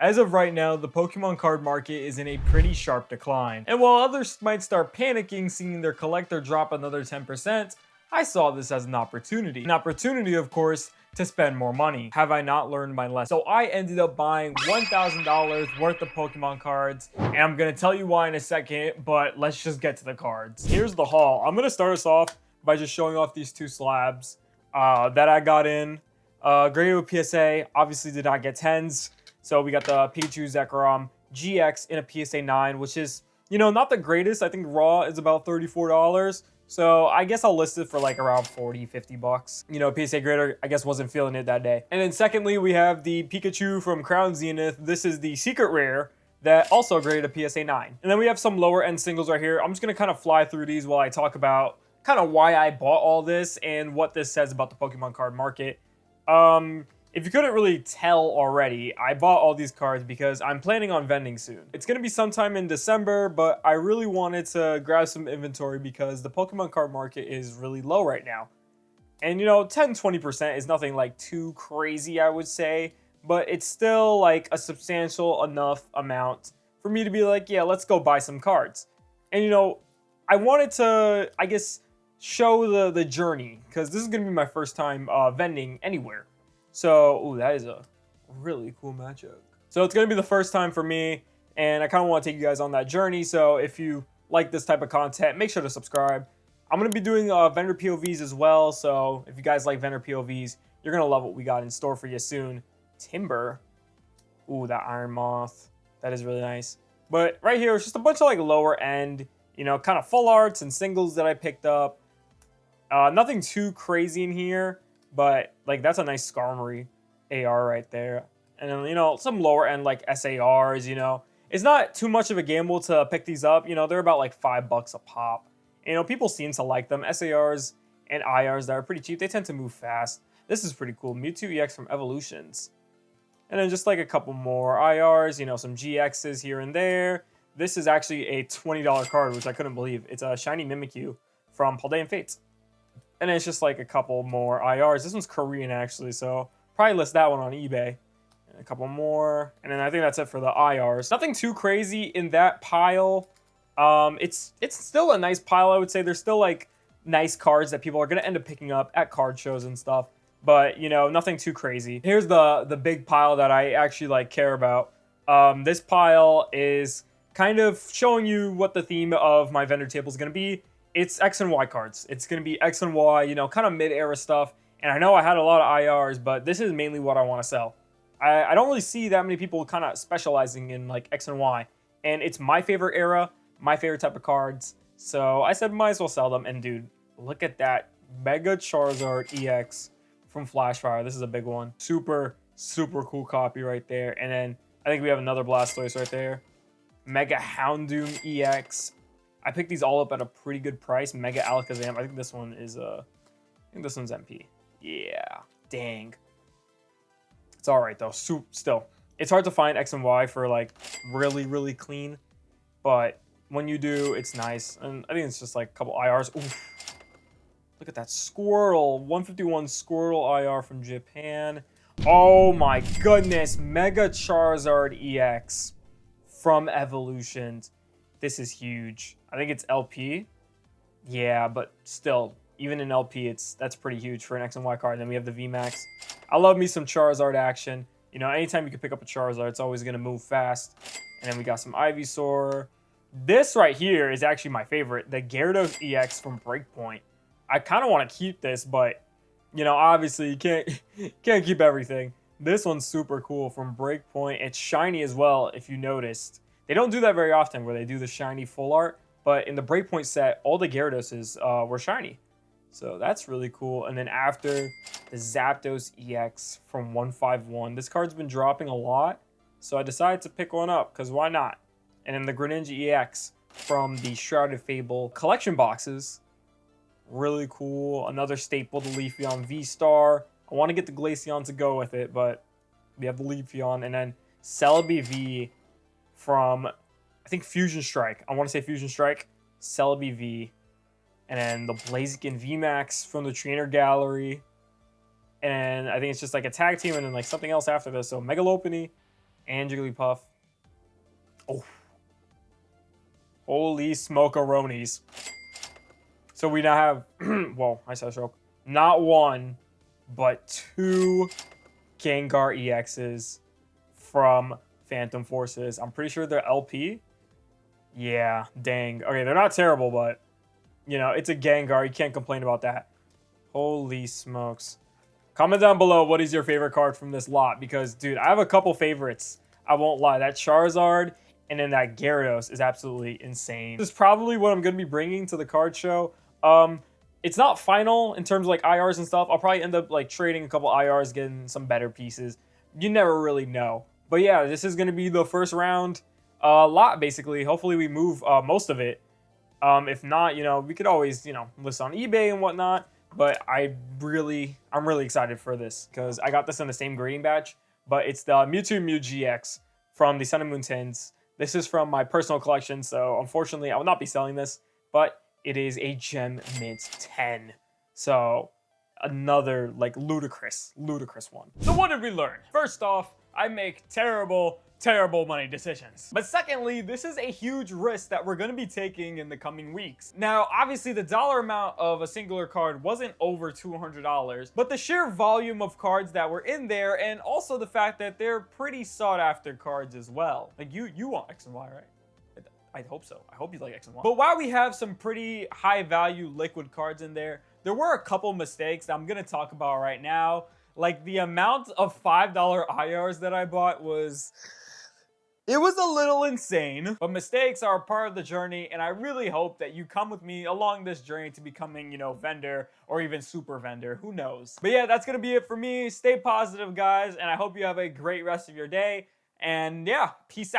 As of right now, the Pokemon card market is in a pretty sharp decline. And while others might start panicking seeing their collector drop another 10%, I saw this as an opportunity. An opportunity, of course, to spend more money. Have I not learned my lesson? So I ended up buying $1,000 worth of Pokemon cards, and I'm gonna tell you why in a second, but let's just get to the cards. Here's the haul. I'm gonna start us off by just showing off these two slabs that I got in. Grado PSA, obviously did not get 10s. So we got the Pikachu Zekrom GX in a PSA 9, which is, not the greatest. I think raw is about $34. So I guess I'll list it for like around 40, 50 bucks. PSA grader, I guess, wasn't feeling it that day. And then secondly, we have the Pikachu from Crown Zenith. This is the secret rare that also graded a PSA 9. And then we have some lower end singles right here. I'm just going to kind of fly through these while I talk about kind of why I bought all this and what this says about the Pokemon card market. If you couldn't really tell already, I bought all these cards because I'm planning on vending soon. It's going to be sometime in December, but I really wanted to grab some inventory because the Pokemon card market is really low right now. And 10-20% is nothing like too crazy, I would say, but it's still like a substantial enough amount for me to be like, yeah, let's go buy some cards. And I wanted to, I guess, show the journey because this is going to be my first time vending anywhere. So, that is a really cool matchup. So it's going to be the first time for me, and I kind of want to take you guys on that journey. So if you like this type of content, make sure to subscribe. I'm going to be doing vendor POVs as well, so if you guys like vendor POVs, you're going to love what we got in store for you soon. Timber. That Iron Moth. That is really nice. But right here, it's just a bunch of like lower end, kind of full arts and singles that I picked up. Nothing too crazy in here. But, like, that's a nice Skarmory AR right there. And then, some lower end, like, SARs, It's not too much of a gamble to pick these up. They're about, like, $5 a pop. And, people seem to like them. SARs and IRs that are pretty cheap, they tend to move fast. This is pretty cool. Mewtwo EX from Evolutions. And then just, like, a couple more IRs, some GXs here and there. This is actually a $20 card, which I couldn't believe. It's a Shiny Mimikyu from Paldean Fates. And then it's just like a couple more IRs. This one's Korean, actually, so probably list that one on eBay. And a couple more. And then I think that's it for the IRs. Nothing too crazy in that pile. It's still a nice pile, I would say. There's still, like, nice cards that people are going to end up picking up at card shows and stuff. But, nothing too crazy. Here's the big pile that I actually, like, care about. This pile is kind of showing you what the theme of my vendor table is going to be. It's X and Y cards. It's going to be X and Y, kind of mid-era stuff. And I know I had a lot of IRs, but this is mainly what I want to sell. I don't really see that many people kind of specializing in like X and Y. And it's my favorite era, my favorite type of cards. So I said might as well sell them. And dude, look at that Mega Charizard EX from Flashfire. This is a big one. Super, super cool copy right there. And then I think we have another Blastoise right there. Mega Houndoom EX. I picked these all up at a pretty good price. Mega Alakazam. I think this one is I think this one's MP. Yeah. Dang. It's alright though. Still. It's hard to find X and Y for like really, really clean. But when you do, it's nice. And I think it's just like a couple IRs. Oof. Look at that Squirtle. 151 Squirtle IR from Japan. Oh my goodness. Mega Charizard EX from Evolutions. This is huge. I think it's LP. Yeah, but still, even in LP, that's pretty huge for an X and Y card. And then we have the VMAX. I love me some Charizard action. Anytime you can pick up a Charizard, it's always going to move fast. And then we got some Ivysaur. This right here is actually my favorite. The Gyarados EX from Breakpoint. I kind of want to keep this, but, obviously you can't keep everything. This one's super cool from Breakpoint. It's shiny as well, if you noticed. They don't do that very often where they do the shiny full art, but in the Breakpoint set, all the Gyaradoses were shiny. So that's really cool. And then after, the Zapdos EX from 151. This card's been dropping a lot, so I decided to pick one up, because why not? And then the Greninja EX from the Shrouded Fable collection boxes. Really cool. Another staple, the Leafeon V-Star. I want to get the Glaceon to go with it, but we have the Leafeon. And then Celebi V from, I think, Fusion Strike. I want to say Fusion Strike. Celebi V. And then the Blaziken VMAX from the Trainer Gallery. And I think it's just like a tag team and then like something else after this. So Mega Lopunny And Jigglypuff. Oh. Holy smoke-a-ronies. So we now have, well, I said stroke. Not one, but 2 Gengar EXs from Phantom Forces. I'm pretty sure they're LP. Yeah, dang. Okay, they're not terrible, but, you know, it's a Gengar. You can't complain about that. Holy smokes. Comment down below what is your favorite card from this lot, because, dude, I have a couple favorites. I won't lie. That Charizard and then that Gyarados is absolutely insane. This is probably what I'm going to be bringing to the card show. It's not final in terms of like IRs and stuff. I'll probably end up like trading a couple IRs, getting some better pieces. You never really know. But yeah, this is going to be the first round lot, basically. Hopefully we move most of it. If not, you know, we could always, you know, list on eBay and whatnot. But I'm really excited for this because I got this in the same grading batch. But it's the Mewtwo Mew GX from the Sun and Moon Tins. This is from my personal collection, so unfortunately I will not be selling this. But it is a Gem Mint 10. So another like ludicrous one. So what did we learn? First off, I make terrible money decisions. But secondly, this is a huge risk that we're going to be taking in the coming weeks. Now, obviously the dollar amount of a singular card wasn't over $200, but the sheer volume of cards that were in there, and also the fact that they're pretty sought after cards as well. Like you want X and Y, right? I hope so. I hope you like X and Y. But while we have some pretty high value liquid cards in there, there were a couple mistakes that I'm going to talk about right now. Like the amount of $5 IRs that I bought was... It was a little insane, but mistakes are a part of the journey, and I really hope that you come with me along this journey to becoming, you know, vendor or even super vendor. Who knows? But yeah, that's going to be it for me. Stay positive, guys, and I hope you have a great rest of your day. And yeah, peace out.